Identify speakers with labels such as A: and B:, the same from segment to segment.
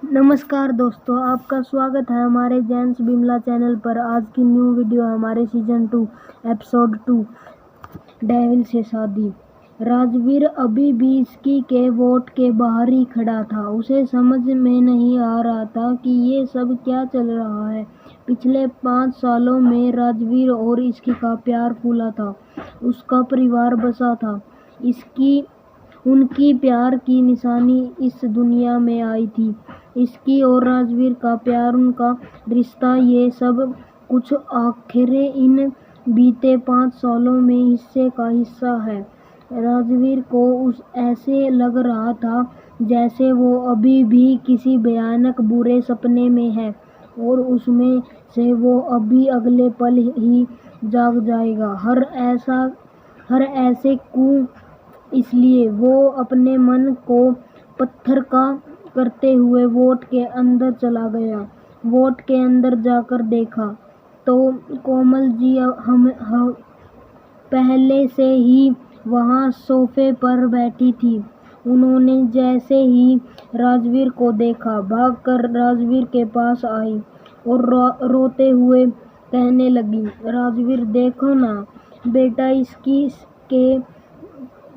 A: नमस्कार दोस्तों, आपका स्वागत है हमारे जेंट्स बिमला चैनल पर। आज की न्यू वीडियो हमारे सीजन 2 एपिसोड 2 डेविल से शादी। राजवीर अभी भी इसकी के वोट के बाहर ही खड़ा था। उसे समझ में नहीं आ रहा था कि ये सब क्या चल रहा है। पिछले 5 सालों में राजवीर और इसकी का प्यार फूला था, उसका परिवार बसा था। उनकी प्यार की निशानी इस दुनिया में आई थी। इसकी और राजवीर का प्यार, उनका रिश्ता, ये सब कुछ आखिर इन बीते 5 सालों में हिस्से का हिस्सा है। राजवीर को ऐसे लग रहा था जैसे वो अभी भी किसी भयानक बुरे सपने में है और उसमें से वो अभी अगले पल ही जाग जाएगा। हर ऐसे इसलिए वो अपने मन को पत्थर का करते हुए वोट के अंदर चला गया। वोट के अंदर जाकर देखा तो कोमल जी हम पहले से ही वहाँ सोफे पर बैठी थी। उन्होंने जैसे ही राजवीर को देखा, भागकर राजवीर के पास आई और रोते हुए कहने लगी, राजवीर देखो ना बेटा, इसकी के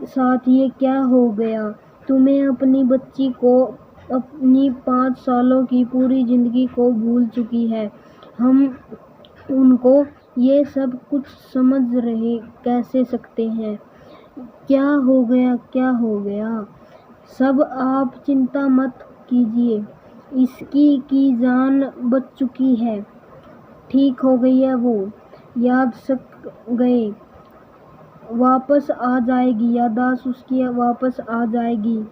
A: साथ ये क्या हो गया। तुम्हें अपनी बच्ची को, अपनी 5 सालों की पूरी जिंदगी को भूल चुकी है। हम उनको ये सब कुछ समझ रहे कैसे सकते हैं। क्या हो गया। सब आप चिंता मत कीजिए, इसकी की जान बच चुकी है। ठीक हो गई है, वो याद सक गए, वापस आ जाएगी, याददाश्त उसकी वापस आ जाएगी।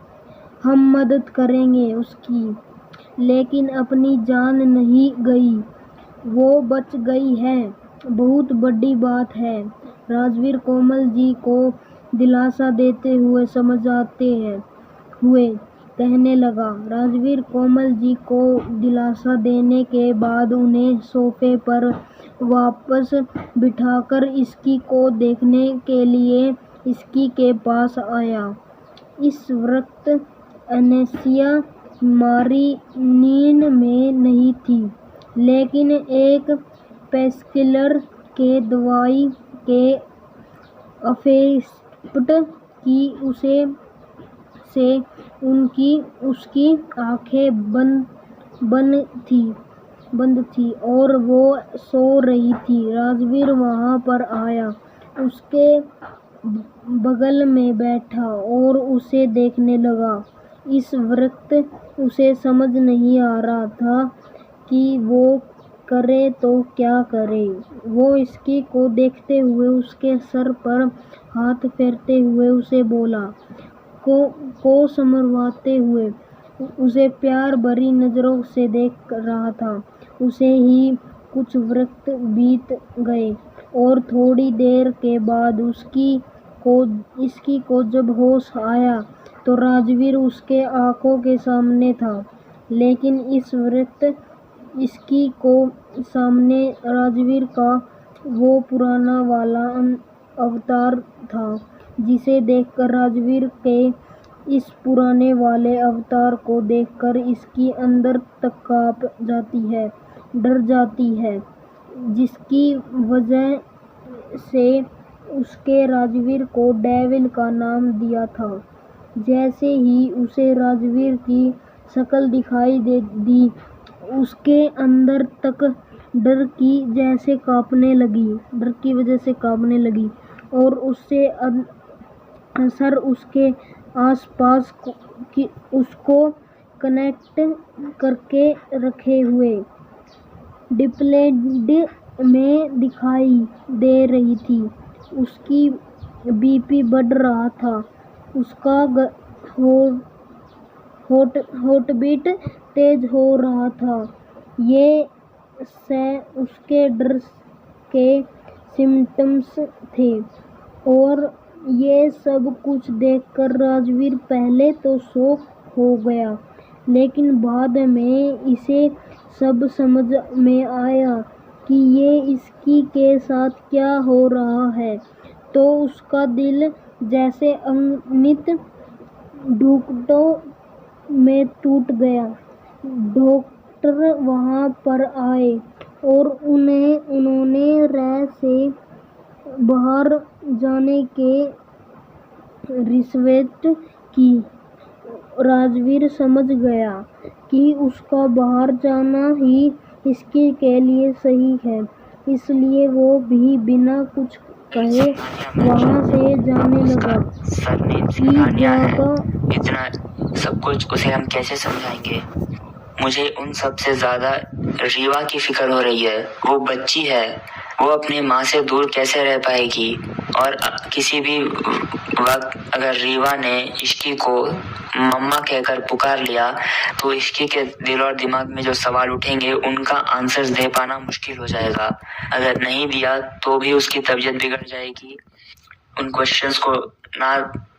A: हम मदद करेंगे उसकी। लेकिन अपनी जान नहीं गई, वो बच गई है, बहुत बड़ी बात है। राजवीर कोमल जी को दिलासा देते हुए समझाते हुए कहने लगा। राजवीर कोमल जी को दिलासा देने के बाद उन्हें सोफे पर वापस बिठाकर इसकी को देखने के लिए इसकी के पास आया। इस वक्त एनेसिया मारी नींद में नहीं थी, लेकिन एक पेस्किलर के दवाई के इफेक्ट की से उसकी आंखें बंद थी और वो सो रही थी। राजवीर वहां पर आया, उसके बगल में बैठा और उसे देखने लगा। इस वक्त उसे समझ नहीं आ रहा था कि वो करे तो क्या करे। वो इसकी को देखते हुए, उसके सर पर हाथ फेरते हुए उसे बोला, को समरवाते हुए उसे प्यार भरी नजरों से देख रहा था। उसे ही कुछ वक्त बीत गए और थोड़ी देर के बाद इसकी को जब होश आया तो राजवीर उसके आंखों के सामने था। लेकिन इस वक्त इसकी को सामने राजवीर का वो पुराना वाला अवतार था, जिसे देखकर राजवीर के इस पुराने वाले अवतार को देखकर इसकी अंदर तक कांप जाती है, डर जाती है, जिसकी वजह से उसके राजवीर को डेविल का नाम दिया था। जैसे ही उसे राजवीर की शक्ल दिखाई दी, उसके अंदर तक डर की वजह से कांपने लगी और उससे असर उसके आसपास उसको कनेक्ट करके रखे हुए डिप्लेड में दिखाई दे रही थी। उसकी बीपी बढ़ रहा था, उसका हार्टबीट तेज हो रहा था। ये उसके डर के सिम्टम्स थे और ये सब कुछ देखकर राजवीर पहले तो शॉक हो गया, लेकिन बाद में इसे सब समझ में आया कि ये इसकी के साथ क्या हो रहा है। तो उसका दिल जैसे अगणित टुकड़ों में टूट गया। डॉक्टर वहां पर आए और उन्होंने रैन से बाहर जाने की रिक्वेस्ट की। राजवीर समझ गया कि उसका बाहर जाना ही इसके लिए सही है, इसलिए वो भी बिना कुछ कहे वहां से जाने लगा।
B: इतना सब कुछ उसे हम कैसे समझाएंगे? मुझे उन सब से ज्यादा रीवा की फिक्र हो रही है। वो बच्ची है, वो अपनी माँ से दूर कैसे रह पाएगी? और किसी भी वक्त अगर रीवा ने इश्की को मम्मा कहकर पुकार लिया तो इश्की के दिल और दिमाग में जो सवाल उठेंगे उनका आंसर्स दे पाना मुश्किल हो जाएगा। अगर नहीं दिया तो भी उसकी तबीयत बिगड़ जाएगी उन क्वेश्चंस को ना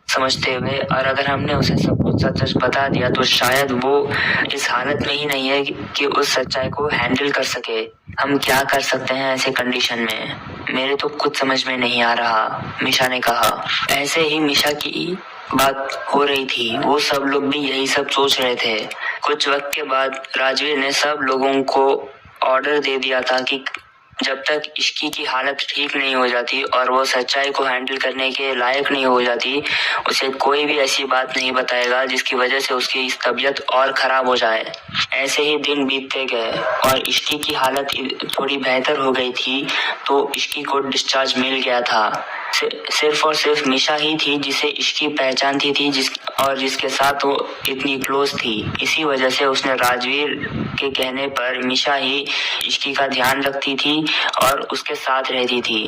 B: समझते हुए। और अगर हमने उसे सब कुछ सच बता दिया तो शायद वो इस हालत में ही नहीं है कि उस सच्चाई को हैंडल कर सके। हम क्या कर सकते हैं ऐसे कंडीशन में? मेरे तो कुछ समझ में नहीं आ रहा, मिशा ने कहा। ऐसे ही मिशा की बात हो रही थी, वो सब लोग भी यही सब सोच रहे थे। कुछ वक्त के बाद राजवीर ने सब लोगों को ऑर्डर दे दिया था कि जब तक इश्की की हालत ठीक नहीं हो जाती और वो सच्चाई को हैंडल करने के लायक नहीं हो जाती, उसे कोई भी ऐसी बात नहीं बताएगा जिसकी वजह से उसकी इस तबीयत और खराब हो जाए। ऐसे ही दिन बीतते गए और इश्की की हालत थोड़ी बेहतर हो गई थी तो इश्की को डिस्चार्ज मिल गया था। सिर्फ और सिर्फ मिशा ही थी जिसे इश्की पहचानती थी और जिसके साथ वो इतनी क्लोज थी। इसी वजह से उसने राजवीर के कहने पर मिशा ही इश्की का ध्यान रखती थी और उसके साथ रहती थी।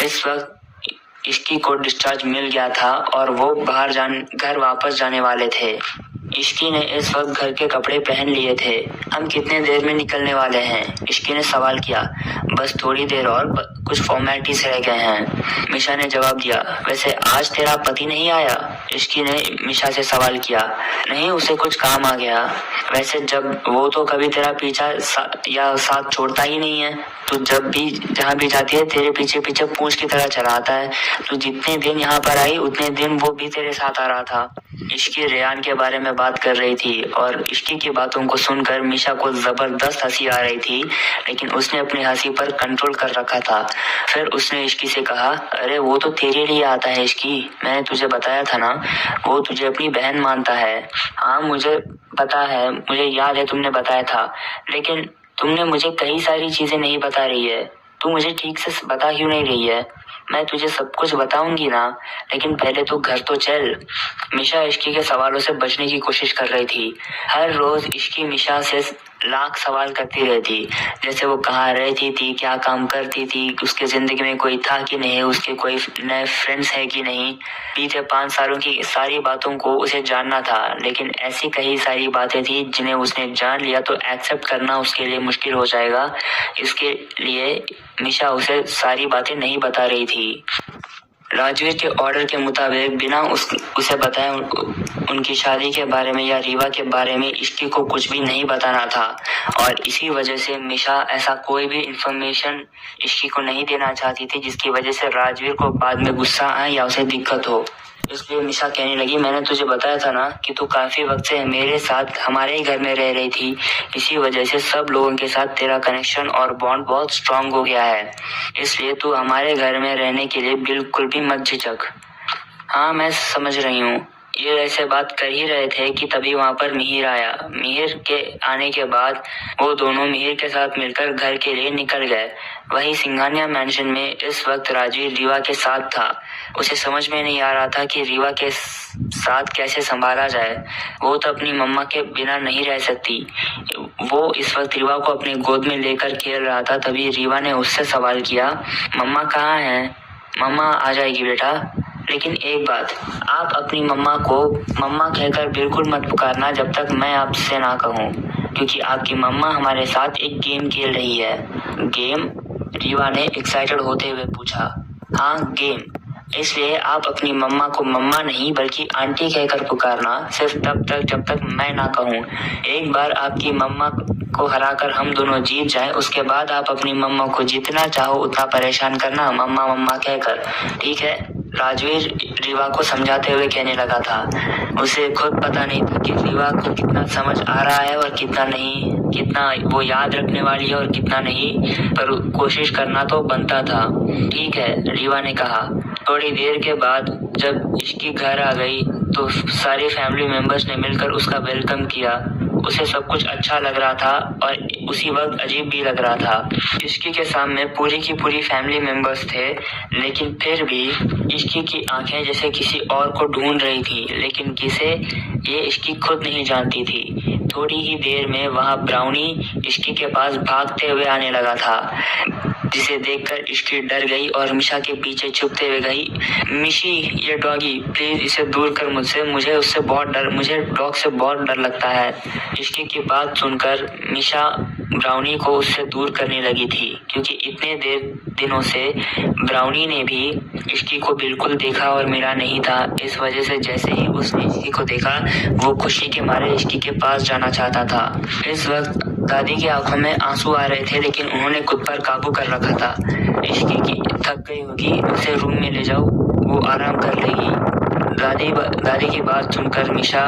B: इस वक्त इश्की को डिस्चार्ज मिल गया था और वो घर वापस जाने वाले थे। इश्की ने इस वक्त घर के कपड़े पहन लिए थे। हम कितने देर में निकलने वाले हैं? इश्की ने सवाल किया। बस थोड़ी देर और, कुछ फॉर्मेलिटीज रह गए हैं, मिशा ने जवाब दिया। वैसे आज तेरा पति नहीं आया? इश्की ने मिशा से सवाल किया। नहीं, उसे कुछ काम आ गया। वैसे जब वो तो कभी तेरा पीछा या साथ छोड़ता ही नहीं है। तू जब भी जहाँ भी जाती है तेरे पीछे पीछे पूंछ की तरह चला आता है। तू जितने दिन यहाँ पर आई उतने दिन वो भी तेरे साथ आ रहा था। इश्की रेयान के बारे में बात कर रही थी और इश्की की बातों को सुनकर मिशा को जबरदस्त हंसी आ रही थी, लेकिन उसने अपनी हंसी पर कंट्रोल कर रखा था। फिर उसने इश्की से कहा, अरे वो तो तेरे लिए आता है इश्की, मैंने तुझे बताया था ना, वो तुझे अपनी बहन मानता है। हाँ मुझे पता है, मुझे याद है तुमने बताया था, लेकिन तुमने मुझे कई सारी चीजें नहीं बता रही है। तू मुझे ठीक से बता क्यों नहीं रही है? मैं तुझे सब कुछ बताऊंगी ना, लेकिन पहले तो घर तो चल। मिशा इश्की के सवालों से बचने की कोशिश कर रही थी। हर रोज इश्की मिशा से लाख सवाल करती रहती, जैसे वो कहाँ रहती थी, क्या काम करती थी, उसके जिंदगी में कोई था कि नहीं, उसके कोई नए फ्रेंड्स है कि नहीं। बीते 5 सालों की सारी बातों को उसे जानना था, लेकिन ऐसी कई सारी बातें थी जिन्हें उसने जान लिया तो एक्सेप्ट करना उसके लिए मुश्किल हो जाएगा। इसके लिए मिशा उसे सारी बातें नहीं बता रही थी। राजवीर के ऑर्डर के मुताबिक बिना उसे बताए उनकी शादी के बारे में या रीवा के बारे में इश्की को कुछ भी नहीं बताना था, और इसी वजह से मिशा ऐसा कोई भी इंफॉर्मेशन इश्की को नहीं देना चाहती थी जिसकी वजह से राजवीर को बाद में गुस्सा आए या उसे दिक्कत हो। इसलिए मिशा कहने लगी, मैंने तुझे बताया था ना कि तू काफी वक्त से मेरे साथ हमारे ही घर में रह रही थी, इसी वजह से सब लोगों के साथ तेरा कनेक्शन और बॉन्ड बहुत स्ट्रांग हो गया है, इसलिए तू हमारे घर में रहने के लिए बिल्कुल भी मत झिझक। हाँ मैं समझ रही हूँ। ये ऐसे बात कर ही रहे थे कि तभी वहाँ पर मिहिर आया। मिहिर के आने के बाद वो दोनों मिहिर के साथ मिलकर घर के लिए निकल गए। वही सिंघानिया मैंशन में इस वक्त राजवीर रीवा के साथ था। उसे समझ में नहीं आ रहा था कि रीवा के साथ कैसे संभाला जाए। वो तो अपनी मम्मा के बिना नहीं रह सकती। वो इस वक्त रीवा को अपनी गोद में लेकर खेल रहा था, तभी रीवा ने उससे सवाल किया, मम्मा कहाँ है? मम्मा आ जाएगी बेटा, लेकिन एक बात, आप अपनी मम्मा को मम्मा कहकर बिल्कुल मत पुकारना जब तक मैं आपसे ना कहूँ, क्योंकि आपकी मम्मा हमारे साथ एक गेम खेल रही है। गेम? रीवा ने एक्साइटेड होते हुए पूछा। हाँ गेम, इसलिए आप अपनी मम्मा को मम्मा नहीं बल्कि आंटी कहकर पुकारना, सिर्फ तब तक जब तक मैं ना कहूँ। एक बार आपकी मम्मा को हराकर हम दोनों जीत जाएं, उसके बाद आप अपनी मम्मा को जितना चाहो उतना परेशान करना मम्मा मम्मा कहकर, ठीक है? राजवीर रीवा को समझाते हुए कहने लगा था। उसे खुद पता नहीं था कि रीवा को कितना समझ आ रहा है और कितना नहीं, कितना वो याद रखने वाली है और कितना नहीं, पर कोशिश करना तो बनता था। ठीक है, रीवा ने कहा। थोड़ी देर के बाद जब इश्की घर आ गई तो सारे फैमिली मेंबर्स ने मिलकर उसका वेलकम किया। उसे सब कुछ अच्छा लग रहा था और उसी वक्त अजीब भी लग रहा था। इश्की के सामने पूरी की पूरी फैमिली मेंबर्स थे, लेकिन फिर भी इश्की की आंखें जैसे किसी और को ढूंढ रही थी, लेकिन किसे ये इश्की खुद नहीं जानती थी। थोड़ी ही देर में वहां ब्राउनी इश्की के पास भागते हुए आने लगा था, जिसे देखकर इश्की डर गई और मिशा के पीछे छुपते हुए गई। मिशी, ये डॉगी, प्लीज इसे दूर कर मुझसे, मुझे डॉग से बहुत डर लगता है। इश्की की बात सुनकर मिशा ब्राउनी को उससे दूर करने लगी थी, क्योंकि इतने दिनों से ब्राउनी ने भी इश्की को बिल्कुल देखा और मिला नहीं था। इस वजह से जैसे ही उसने इश्की को देखा, वो खुशी के मारे इश्की के पास जाना चाहता था। इस वक्त दादी की आंखों में आंसू आ रहे थे, लेकिन उन्होंने खुद पर काबू कर रखा था। इश्की की थक गई होगी, उसे रूम में ले जाओ, वो आराम कर लेगी। दादी की बात सुनकर मिशा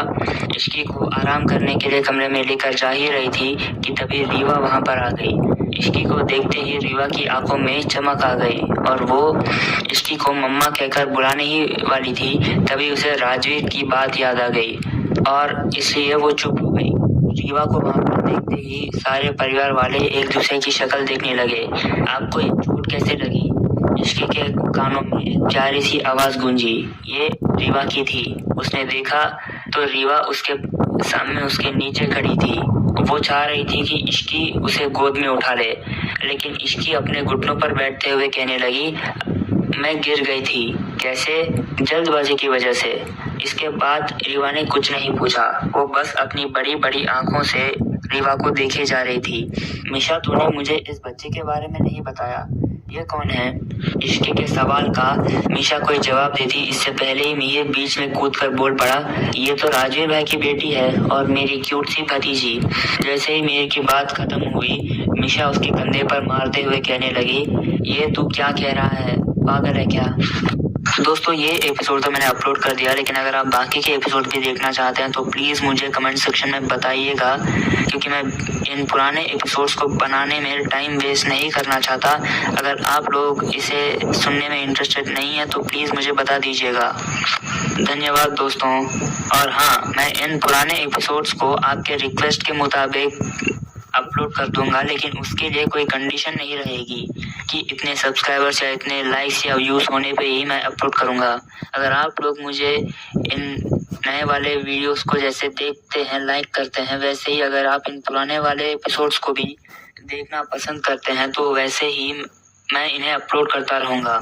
B: इश्की को आराम करने के लिए कमरे में लेकर जा ही रही थी कि तभी रीवा वहां पर आ गई। इश्की को देखते ही रीवा की आंखों में चमक आ गई और वो इश्की को मम्मा कहकर बुलाने ही वाली थी। तभी उसे राजवीर की बात याद आ गई और इसलिए वो चुप हो गई। रीवा को वहां पर देखते ही सारे परिवार वाले एक दूसरे की शक्ल देखने लगे। आपको ये चोट कैसे लगी? इश्की के कानों में एक प्यारी सी आवाज गूंजी। ये रीवा की थी। उसने देखा तो रीवा उसके सामने उसके नीचे खड़ी थी। वो चाह रही थी कि इश्की उसे गोद में उठा ले, लेकिन इश्की अपने घुटनों पर बैठते हुए कहने लगी, मैं गिर गई थी। कैसे? जल्दबाजी की वजह से। इसके बाद रीवा ने कुछ नहीं पूछा, वो बस अपनी बड़ी बड़ी आंखों से रीवा को देखे जा रही थी। मिशा, तूने मुझे इस बच्चे के बारे में नहीं बताया, ये कौन है? इश्की के सवाल का मिशा कोई जवाब देती इससे पहले ही मीर बीच में कूदकर बोल पड़ा, ये तो राजवीर भाई की बेटी है और मेरी क्यूट सी भतीजी। जैसे ही मीर की बात खत्म हुई, मिशा उसके कंधे पर मारते हुए कहने लगी, ये तू क्या कह रहा है, पागल है क्या? दोस्तों, ये एपिसोड तो मैंने अपलोड कर दिया, लेकिन अगर आप बाकी के एपिसोड भी देखना चाहते हैं तो प्लीज़ मुझे कमेंट सेक्शन में बताइएगा, क्योंकि मैं इन पुराने एपिसोड्स को बनाने में टाइम वेस्ट नहीं करना चाहता। अगर आप लोग इसे सुनने में इंटरेस्टेड नहीं है तो प्लीज़ मुझे बता दीजिएगा। धन्यवाद दोस्तों। और हाँ, मैं इन पुराने एपिसोड्स को आपके रिक्वेस्ट के मुताबिक अपलोड कर दूंगा, लेकिन उसके लिए कोई कंडीशन नहीं रहेगी कि इतने सब्सक्राइबर्स या इतने लाइक्स या व्यूज होने पे ही मैं अपलोड करूंगा। अगर आप लोग मुझे इन नए वाले वीडियोस को जैसे देखते हैं, लाइक करते हैं, वैसे ही अगर आप इन पुराने वाले एपिसोड्स को भी देखना पसंद करते हैं तो वैसे ही मैं इन्हें अपलोड करता रहूंगा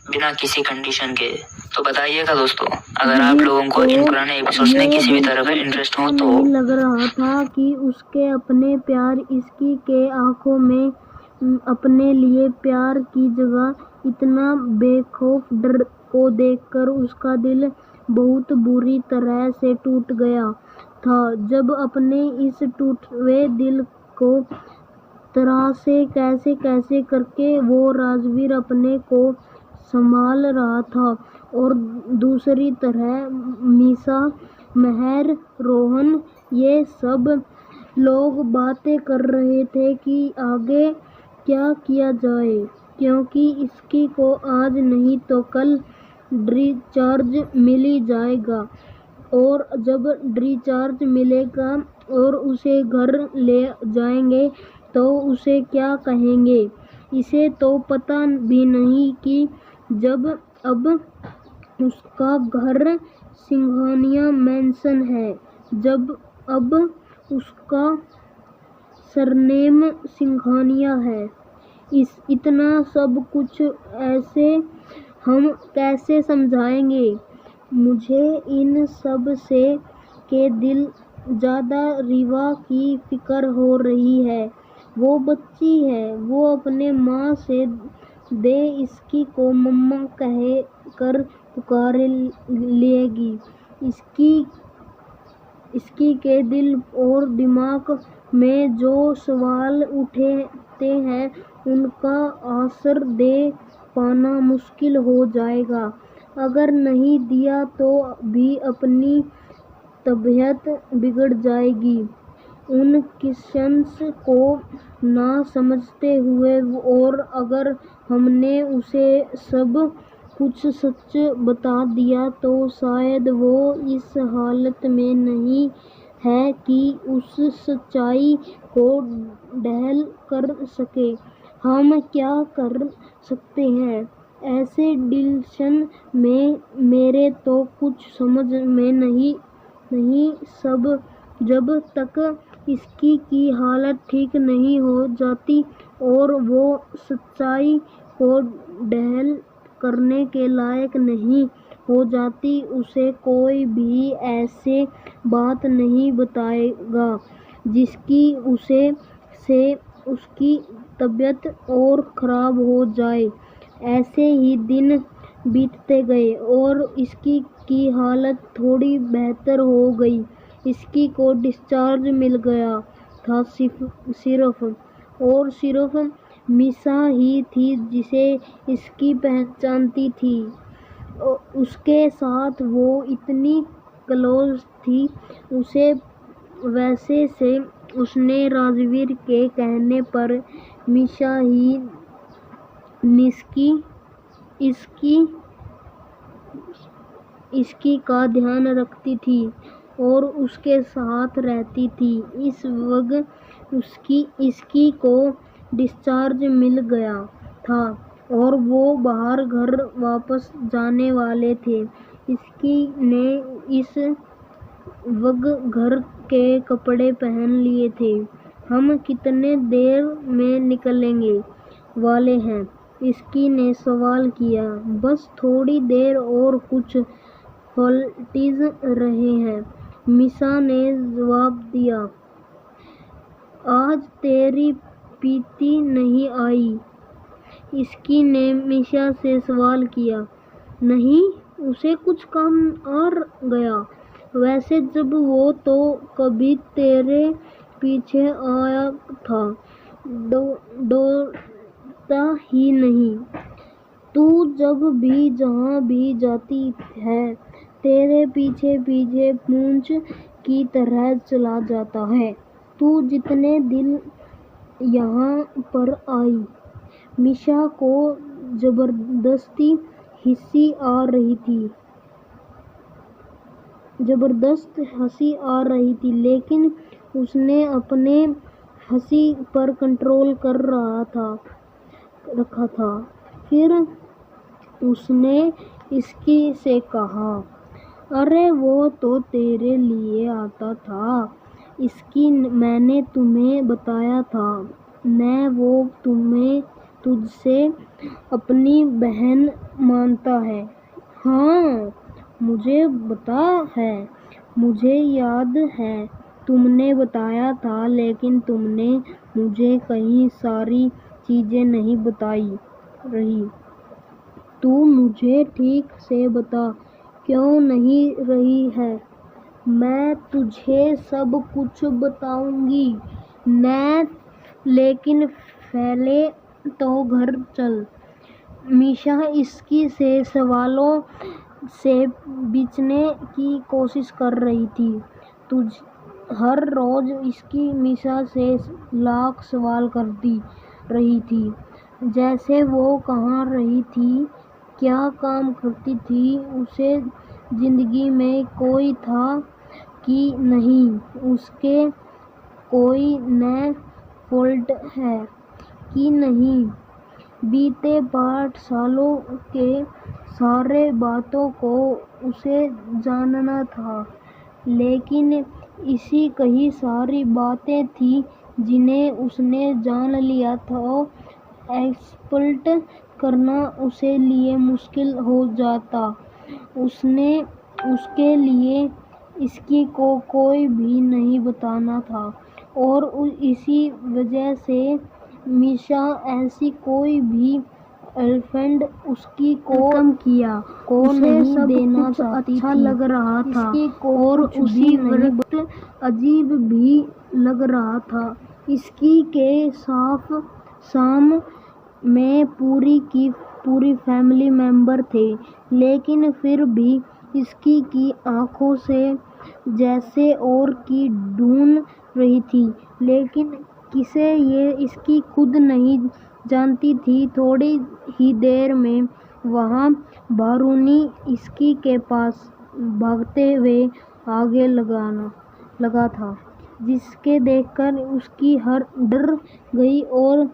B: बिना किसी कंडीशन के। तो बताइएगा दोस्तों, अगर आप लोगों को इन पुराने एपिसोड्स में किसी भी तरह का इंटरेस्ट हो तो।
A: लग रहा था कि उसके अपने प्यार इश्की के आंखों में अपने लिए प्यार की जगह इतना बेखौफ डर को देखकर उसका दिल बहुत बुरी तरह से टूट गया था। जब अपने इस टूटे दिल को तरह से कैसे कैसे करके वो राजवीर अपने को संभाल रहा था और दूसरी तरह मीसा, महर, रोहन, ये सब लोग बातें कर रहे थे कि आगे क्या किया जाए, क्योंकि इसकी को आज नहीं तो कल डिस्चार्ज मिल ही जाएगा। और जब डिस्चार्ज मिलेगा और उसे घर ले जाएंगे तो उसे क्या कहेंगे, इसे तो पता भी नहीं कि जब अब उसका घर सिंघानिया मैंसन है, जब अब उसका सरनेम सिंघानिया है। इतना सब कुछ ऐसे हम कैसे समझाएंगे? मुझे इन सब से के दिल ज़्यादा रीवा की फिक्र हो रही है। वो बच्ची है, वो अपने माँ से दे इसकी को मम्मा कहे कर पुकार लेगी। इसकी के दिल और दिमाग में जो सवाल उठते हैं उनका आंसर दे पाना मुश्किल हो जाएगा। अगर नहीं दिया तो भी अपनी तबीयत बिगड़ जाएगी। उन क्वेश्चंस को ना समझते हुए और अगर हमने उसे सब कुछ सच बता दिया तो शायद वो इस हालत में नहीं है कि उस सच्चाई को डैल कर सके। हम क्या कर सकते हैं? ऐसे डिसीजन में मेरे तो कुछ समझ में नहीं सब जब तक इसकी की हालत ठीक नहीं हो जाती और वो सच्चाई को डैल करने के लायक नहीं हो जाती, उसे कोई भी ऐसे बात नहीं बताएगा जिसकी से उसकी तबीयत और खराब हो जाए। ऐसे ही दिन बीतते गए और इसकी की हालत थोड़ी बेहतर हो गई। इसकी को डिस्चार्ज मिल गया था सिर्फ मिसा ही थी जिसे इसकी पहचानती थी। उसके साथ वो इतनी क्लोज थी। उसे वैसे से उसने राजवीर के कहने पर मिसा ही इसकी का ध्यान रखती थी और उसके साथ रहती थी। इस वक्त इसकी को डिस्चार्ज मिल गया था और वो बाहर घर वापस जाने वाले थे। इसकी ने इस वक्त घर के कपड़े पहन लिए थे। हम कितने देर में निकलेंगे वाले हैं? इसकी ने सवाल किया। बस थोड़ी देर और कुछ फॉर्मेलिटीज रहे हैं, मिसा ने जवाब दिया। आज तेरी पीती नहीं आई? इसकी ने मिसा से सवाल किया। नहीं, उसे कुछ काम आ गया। वैसे जब वो तो कभी तेरे पीछे आया था, डरता ही नहीं। तू जब भी जहाँ भी जाती है तेरे पीछे पीछे पूंछ की तरह चला जाता है। तू जितने दिन यहाँ पर आई, मिसा को जबरदस्त हंसी आ रही थी लेकिन उसने अपने हंसी पर कंट्रोल कर रखा था। फिर उसने इसकी से कहा, अरे वो तो तेरे लिए आता था। इसकी मैंने तुम्हें बताया था न, वो तुझसे अपनी बहन मानता है। हाँ, मुझे पता है, मुझे याद है तुमने बताया था, लेकिन तुमने मुझे कई सारी चीजें नहीं बताई रही। तू मुझे ठीक से बता, क्यों नहीं रही है? मैं तुझे सब कुछ बताऊंगी न, लेकिन पहले तो घर चल। मिसा इसकी से सवालों से बचने की कोशिश कर रही थी। हर रोज इसकी मिसा से लाख सवाल करती रही थी, जैसे वो कहाँ रही थी, क्या काम करती थी, उसे जिंदगी में कोई था कि नहीं, उसके कोई न फॉल्ट है कि नहीं। बीते 5 सालों के सारे बातों को उसे जानना था, लेकिन ऐसी कई सारी बातें थी जिन्हें उसने जान लिया था। एक्सप्लेन करना उसके लिए मुश्किल हो जाता। उसके लिए इसकी को कोई भी नहीं बताना था और इसी वजह से मिसा ऐसी कोई भी गर्लफ्रेंड उसकी को कम किया को नहीं देना चाहती अच्छा थी। लग रहा था और उसी वक्त अजीब भी लग रहा था। इसकी के साफ शाम में पूरी की पूरी फैमिली मेंबर थे, लेकिन फिर भी इसकी की आंखों से जैसे और की ढूंढ रही थी, लेकिन किसे ये इसकी खुद नहीं जानती थी। थोड़ी ही देर में वहाँ बारूनी इसकी के पास भागते हुए आगे लगा था, जिसके देखकर उसकी हर डर गई और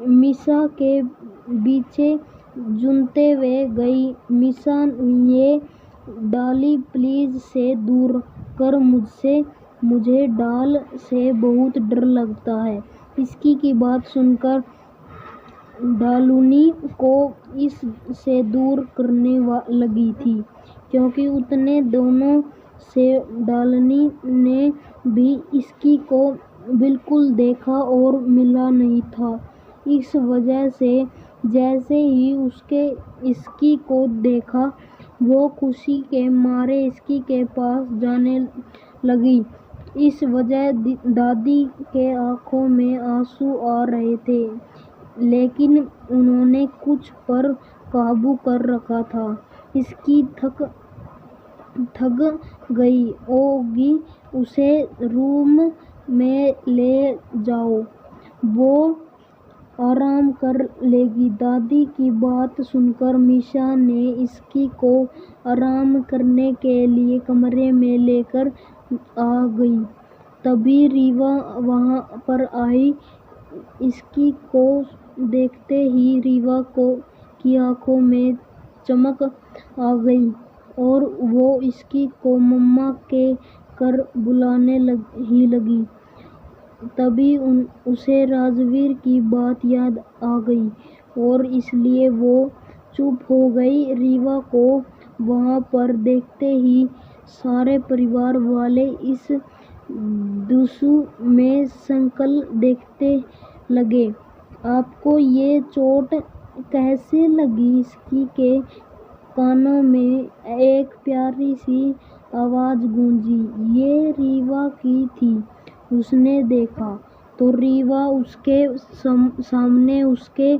A: मीसा के पीछे झूमते हुए गई। मीसा, ये डाली प्लीज से दूर कर मुझसे, मुझे डाल से बहुत डर लगता है। इसकी की बात सुनकर डालूनी को इस से दूर करने लगी थी, क्योंकि उतने दोनों से डालनी ने भी इसकी को बिल्कुल देखा और मिला नहीं था। इस वजह से जैसे ही उसके इसकी को देखा, वो खुशी के मारे इसकी के पास जाने लगी। इस वजह दादी के आंखों में आंसू आ रहे थे, लेकिन उन्होंने कुछ पर काबू कर रखा था। इसकी थक गई होगी, उसे रूम में ले जाओ, वो आराम कर लेगी। दादी की बात सुनकर मीसा ने इसकी को आराम करने के लिए कमरे में लेकर आ गई। तभी रीवा वहाँ पर आई। इसकी को देखते ही रीवा की आंखों में चमक आ गई और वो इसकी को मम्मा के कर बुलाने लगी। तभी उसे राजवीर की बात याद आ गई और इसलिए वो चुप हो गई। रीवा को वहाँ पर देखते ही सारे परिवार वाले इस दुसु में संकल देखते लगे। आपको ये चोट कैसे लगी? इसकी के कानों में एक प्यारी सी आवाज गूंजी। ये रीवा की थी। उसने देखा तो रीवा उसके सामने उसके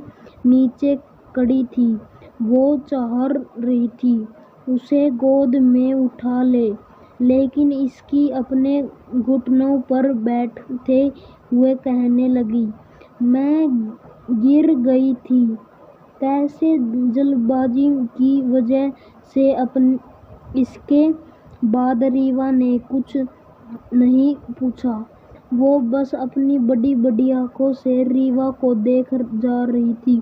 A: नीचे खड़ी थी। वो चाह रही थी उसे गोद में उठा ले, लेकिन इसकी अपने घुटनों पर बैठते हुए कहने लगी, मैं गिर गई थी। कैसे? जल्दबाजी की वजह से इसके बाद रीवा ने कुछ नहीं पूछा। वो बस अपनी बड़ी बड़ी आंखों से रीवा को देख जा रही थी।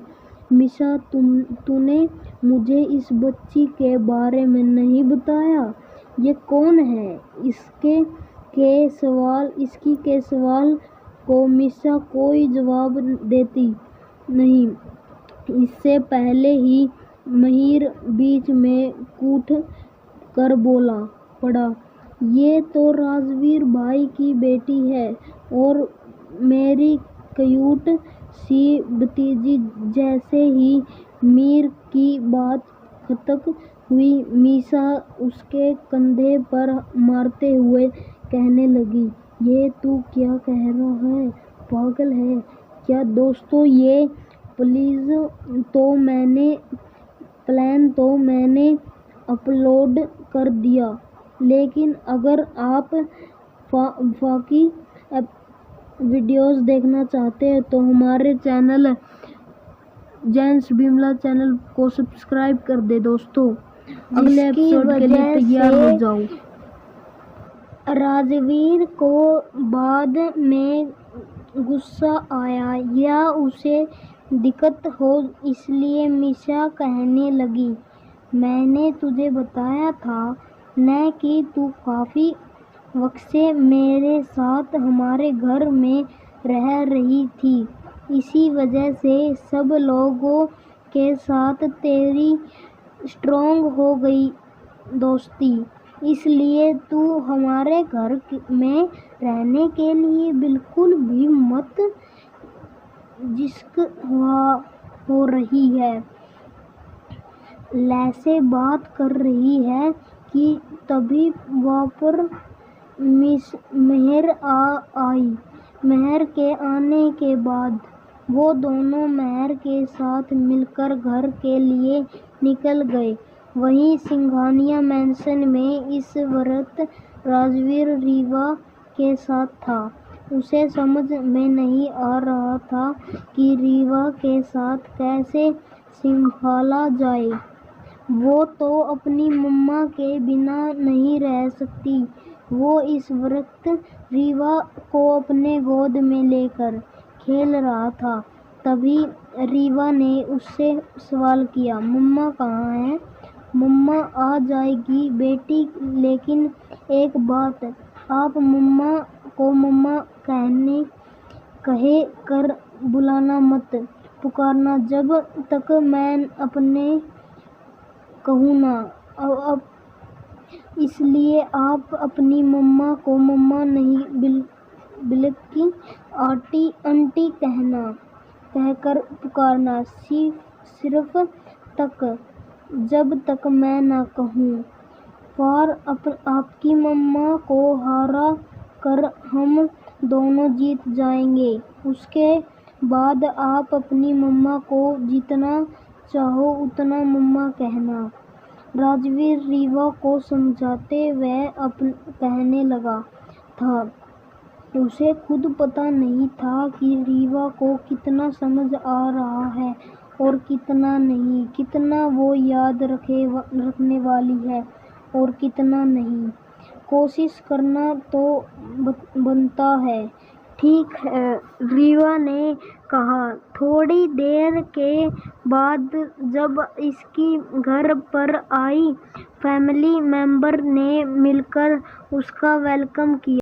A: मीसा, तूने मुझे इस बच्ची के बारे में नहीं बताया। ये कौन है? इसकी के सवाल को मीसा कोई जवाब देती नहीं। इससे पहले ही महिर बीच में कूद कर बोला पड़ा, ये तो राजवीर भाई की बेटी है और मेरी क्यूट सी भतीजी। जैसे ही मीर की बात खत्म हुई, मीसा उसके कंधे पर मारते हुए कहने लगी, ये तू क्या कह रहा है? पागल है क्या? दोस्तों, ये प्लान तो मैंने अपलोड कर दिया, लेकिन अगर आप बाकी वीडियोस देखना चाहते हैं तो हमारे चैनल जेंट्स बिमला चैनल को सब्सक्राइब कर दे। दोस्तों, अगले एपिसोड के लिए तैयार हो जाओ। राजवीर को बाद में गुस्सा आया या उसे दिक्कत हो, इसलिए मीसा कहने लगी, मैंने तुझे बताया था न कि तू काफी वक्त से मेरे साथ हमारे घर में रह रही थी। इसी वजह से सब लोगों के साथ तेरी स्ट्रॉन्ग हो गई दोस्ती। इसलिए तू हमारे घर में रहने के लिए बिल्कुल भी मत जिस्क हो रही है। लैसे बात कर रही है कि तभी वहाँ पर मिस मेहर आई। मेहर के आने के बाद वो दोनों मेहर के साथ मिलकर घर के लिए निकल गए। वहीं सिंघानिया मैंशन में इस वक्त राजवीर रीवा के साथ था। उसे समझ में नहीं आ रहा था कि रीवा के साथ कैसे संभाला जाए। वो तो अपनी मम्मा के बिना नहीं रह सकती। वो इस वक्त रीवा को अपने गोद में लेकर खेल रहा था। तभी रीवा ने उससे सवाल किया, मम्मा कहाँ है? मम्मा आ जाएगी बेटी, लेकिन एक बात, आप मम्मा को मम्मा कहे कर बुलाना मत, पुकारना जब तक मैं अपने कहूँ ना। अब इसलिए आप अपनी मम्मा को मम्मा नहीं बल्कि आंटी कहकर पुकारना, सिर्फ जब तक मैं ना कहूँ। पर आपकी मम्मा को हरा कर हम दोनों जीत जाएंगे। उसके बाद आप अपनी मम्मा को जितना चाहो उतना मम्मा कहना। राजवीर रीवा को समझाते वह कहने लगा था। उसे खुद पता नहीं था कि रीवा को कितना समझ आ रहा है और कितना नहीं, कितना वो याद रखने वाली है और कितना नहीं। कोशिश करना तो बनता है। ठीक है, रीवा ने कहा। थोड़ी देर के बाद जब इसकी घर पर आई, फैमिली मेंबर ने मिलकर उसका वेलकम किया।